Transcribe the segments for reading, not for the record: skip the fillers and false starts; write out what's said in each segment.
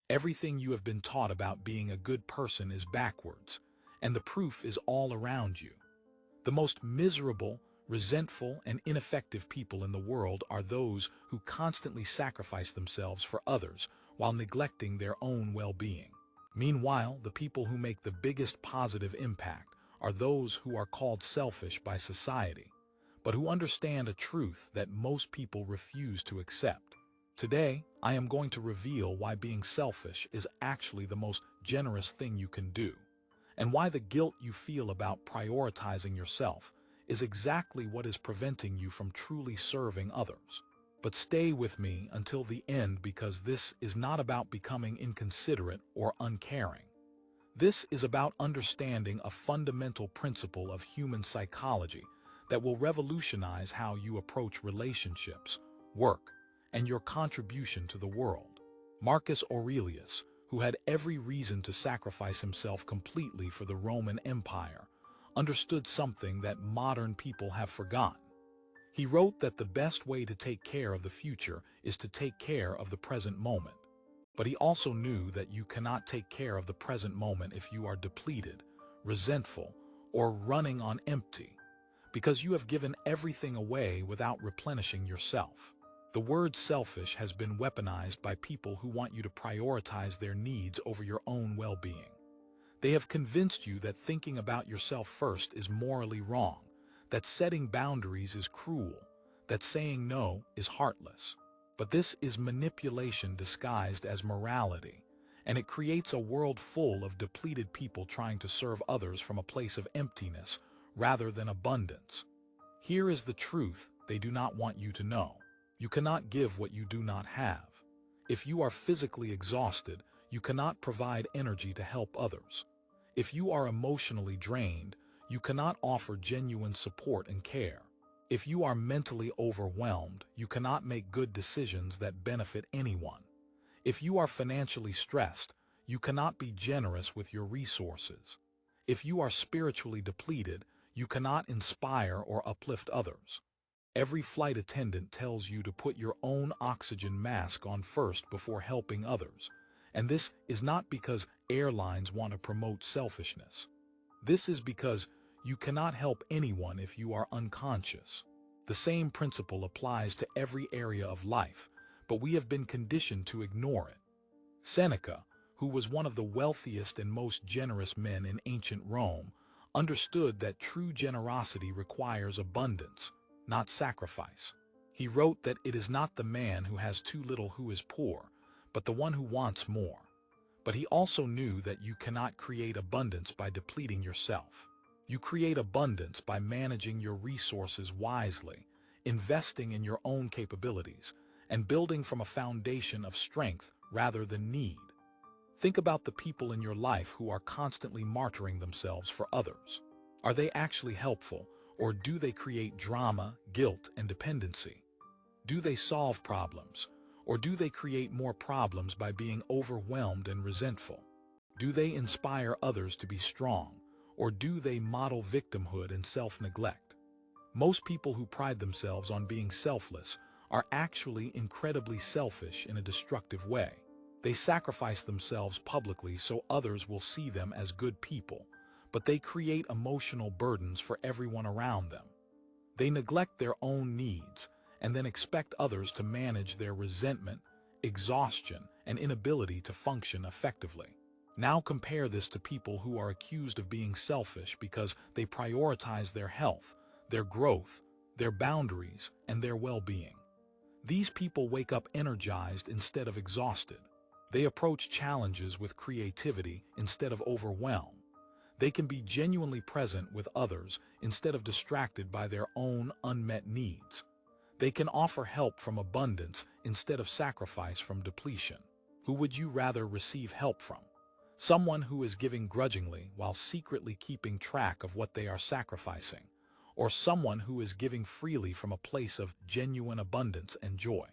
Everything you have been taught about being a good person is backwards, and the proof is all around you. The most miserable, resentful, and ineffective people in the world are those who constantly sacrifice themselves for others while neglecting their own well-being. Meanwhile, the people who make the biggest positive impact are those who are called selfish by society, but who understand a truth that most people refuse to accept. Today, I am going to reveal why being selfish is actually the most generous thing you can do, and why the guilt you feel about prioritizing yourself is exactly what is preventing you from truly serving others. But stay with me until the end, because this is not about becoming inconsiderate or uncaring. This is about understanding a fundamental principle of human psychology that will revolutionize how you approach relationships, work, and your contribution to the world. Marcus Aurelius, who had every reason to sacrifice himself completely for the Roman Empire, understood something that modern people have forgotten. He wrote that the best way to take care of the future is to take care of the present moment. But he also knew that you cannot take care of the present moment if you are depleted, resentful, or running on empty, because you have given everything away without replenishing yourself. The word selfish has been weaponized by people who want you to prioritize their needs over your own well-being. They have convinced you that thinking about yourself first is morally wrong, that setting boundaries is cruel, that saying no is heartless. But this is manipulation disguised as morality, and it creates a world full of depleted people trying to serve others from a place of emptiness rather than abundance. Here is the truth they do not want you to know. You cannot give what you do not have. If you are physically exhausted, you cannot provide energy to help others. If you are emotionally drained, you cannot offer genuine support and care. If you are mentally overwhelmed, you cannot make good decisions that benefit anyone. If you are financially stressed, you cannot be generous with your resources. If you are spiritually depleted, you cannot inspire or uplift others. Every flight attendant tells you to put your own oxygen mask on first before helping others, and this is not because airlines want to promote selfishness. This is because you cannot help anyone if you are unconscious. The same principle applies to every area of life, but we have been conditioned to ignore it. Seneca, who was one of the wealthiest and most generous men in ancient Rome, understood that true generosity requires abundance, not sacrifice. He wrote that it is not the man who has too little who is poor, but the one who wants more. But he also knew that you cannot create abundance by depleting yourself. You create abundance by managing your resources wisely, investing in your own capabilities, and building from a foundation of strength rather than need. Think about the people in your life who are constantly martyring themselves for others. Are they actually helpful, or do they create drama, guilt, and dependency? Do they solve problems, or do they create more problems by being overwhelmed and resentful? Do they inspire others to be strong, or do they model victimhood and self-neglect? Most people who pride themselves on being selfless are actually incredibly selfish in a destructive way. They sacrifice themselves publicly so others will see them as good people, but they create emotional burdens for everyone around them. They neglect their own needs and then expect others to manage their resentment, exhaustion, and inability to function effectively. Now compare this to people who are accused of being selfish because they prioritize their health, their growth, their boundaries, and their well-being. These people wake up energized instead of exhausted. They approach challenges with creativity instead of overwhelm. They can be genuinely present with others instead of distracted by their own unmet needs. They can offer help from abundance instead of sacrifice from depletion. Who would you rather receive help from? Someone who is giving grudgingly while secretly keeping track of what they are sacrificing, or someone who is giving freely from a place of genuine abundance and joy?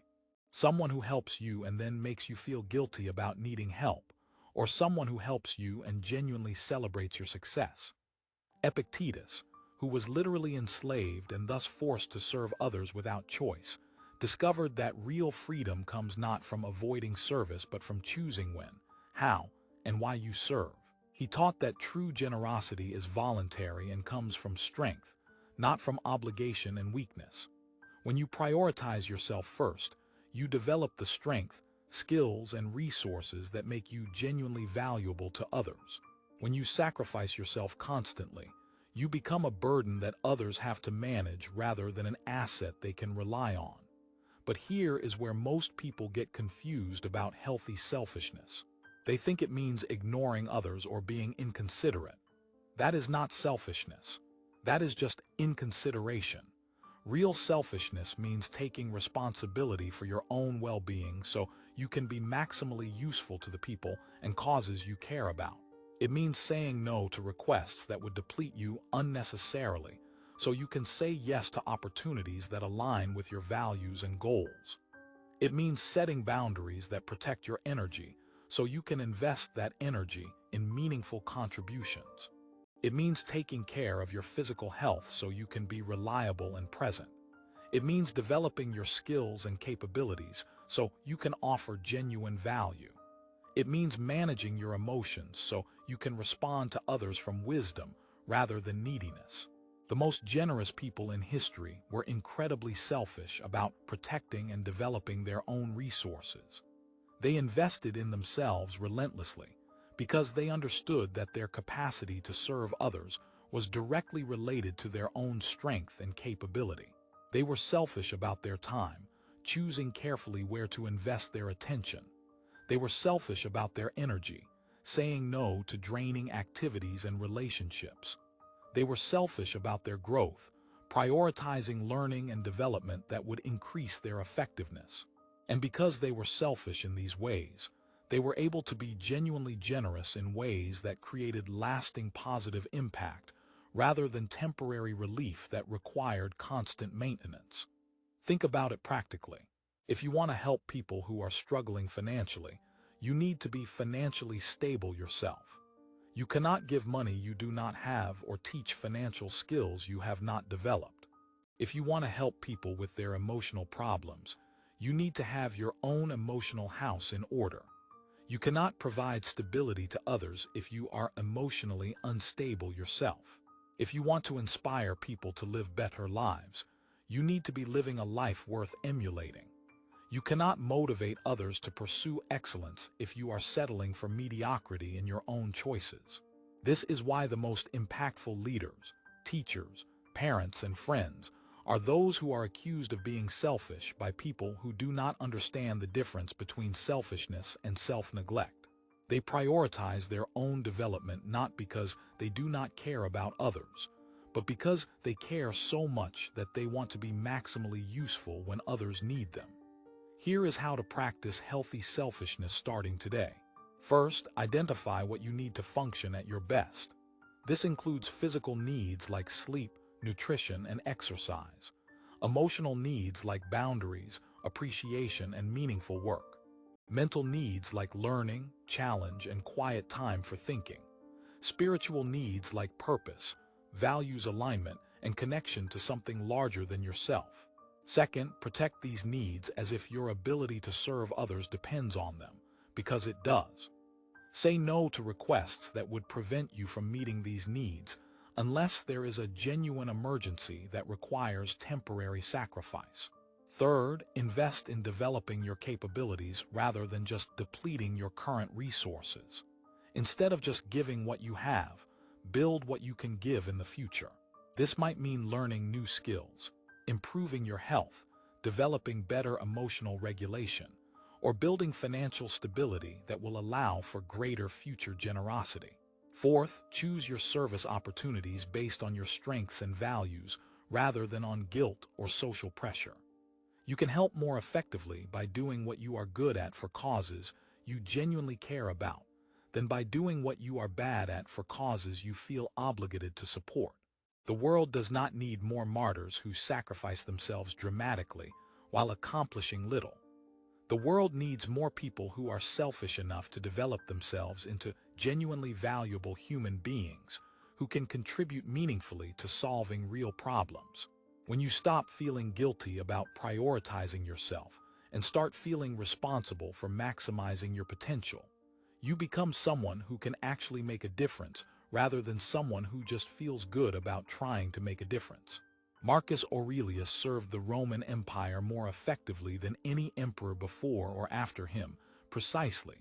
Someone who helps you and then makes you feel guilty about needing help, or someone who helps you and genuinely celebrates your success? Epictetus, who was literally enslaved and thus forced to serve others without choice, discovered that real freedom comes not from avoiding service but from choosing when, how, and why you serve. He taught that true generosity is voluntary and comes from strength, not from obligation and weakness. When you prioritize yourself first, you develop the strength, skills, and resources that make you genuinely valuable to others. When you sacrifice yourself constantly, you become a burden that others have to manage rather than an asset they can rely on. But here is where most people get confused about healthy selfishness. They think it means ignoring others or being inconsiderate. That is not selfishness. That is just inconsideration. Real selfishness means taking responsibility for your own well-being so you can be maximally useful to the people and causes you care about. It means saying no to requests that would deplete you unnecessarily so you can say yes to opportunities that align with your values and goals. It means setting boundaries that protect your energy so you can invest that energy in meaningful contributions. It means taking care of your physical health so you can be reliable and present. It means developing your skills and capabilities so you can offer genuine value. It means managing your emotions so you can respond to others from wisdom rather than neediness. The most generous people in history were incredibly selfish about protecting and developing their own resources. They invested in themselves relentlessly because they understood that their capacity to serve others was directly related to their own strength and capability. They were selfish about their time, choosing carefully where to invest their attention. They were selfish about their energy, saying no to draining activities and relationships. They were selfish about their growth, prioritizing learning and development that would increase their effectiveness. And because they were selfish in these ways, they were able to be genuinely generous in ways that created lasting positive impact rather than temporary relief that required constant maintenance. Think about it practically. If you want to help people who are struggling financially, you need to be financially stable yourself. You cannot give money you do not have or teach financial skills you have not developed. If you want to help people with their emotional problems, you need to have your own emotional house in order. You cannot provide stability to others if you are emotionally unstable yourself. If you want to inspire people to live better lives, you need to be living a life worth emulating. You cannot motivate others to pursue excellence if you are settling for mediocrity in your own choices. This is why the most impactful leaders, teachers, parents, and friends are those who are accused of being selfish by people who do not understand the difference between selfishness and self-neglect. They prioritize their own development not because they do not care about others, but because they care so much that they want to be maximally useful when others need them. Here is how to practice healthy selfishness starting today. First, identify what you need to function at your best. This includes physical needs like sleep, nutrition, and exercise. Emotional needs like boundaries, appreciation, and meaningful work. Mental needs like learning, challenge, and quiet time for thinking. Spiritual needs like purpose, values alignment, and connection to something larger than yourself. Second, protect these needs as if your ability to serve others depends on them, because it does. Say no to requests that would prevent you from meeting these needs unless there is a genuine emergency that requires temporary sacrifice. Third, invest in developing your capabilities rather than just depleting your current resources. Instead of just giving what you have, build what you can give in the future. This might mean learning new skills, improving your health, developing better emotional regulation, or building financial stability that will allow for greater future generosity. Fourth, choose your service opportunities based on your strengths and values rather than on guilt or social pressure. You can help more effectively by doing what you are good at for causes you genuinely care about than by doing what you are bad at for causes you feel obligated to support. The world does not need more martyrs who sacrifice themselves dramatically while accomplishing little. The world needs more people who are selfish enough to develop themselves into genuinely valuable human beings who can contribute meaningfully to solving real problems. When you stop feeling guilty about prioritizing yourself and start feeling responsible for maximizing your potential, You become someone who can actually make a difference rather than someone who just feels good about trying to make a difference. Marcus Aurelius served the Roman Empire more effectively than any emperor before or after him, precisely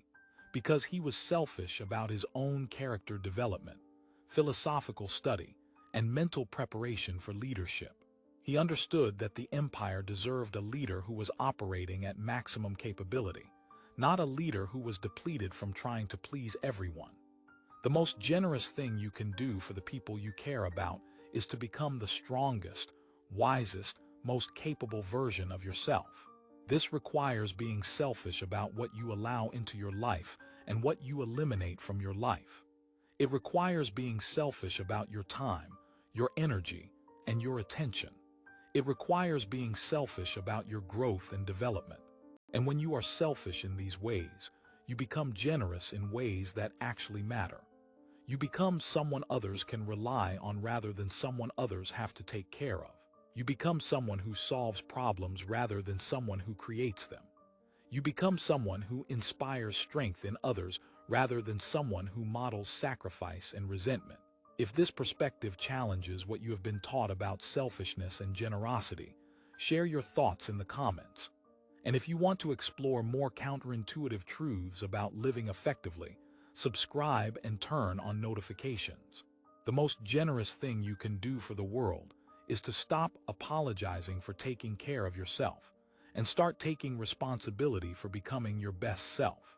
because he was selfish about his own character development, philosophical study, and mental preparation for leadership. He understood that the empire deserved a leader who was operating at maximum capability, not a leader who was depleted from trying to please everyone. The most generous thing you can do for the people you care about is to become the strongest, wisest, most capable version of yourself. This requires being selfish about what you allow into your life and what you eliminate from your life. It requires being selfish about your time, your energy, and your attention. It requires being selfish about your growth and development. And when you are selfish in these ways, you become generous in ways that actually matter. You become someone others can rely on rather than someone others have to take care of. You become someone who solves problems rather than someone who creates them. You become someone who inspires strength in others rather than someone who models sacrifice and resentment. If this perspective challenges what you have been taught about selfishness and generosity, share your thoughts in the comments. And if you want to explore more counterintuitive truths about living effectively, subscribe and turn on notifications. The most generous thing you can do for the world is to stop apologizing for taking care of yourself and start taking responsibility for becoming your best self.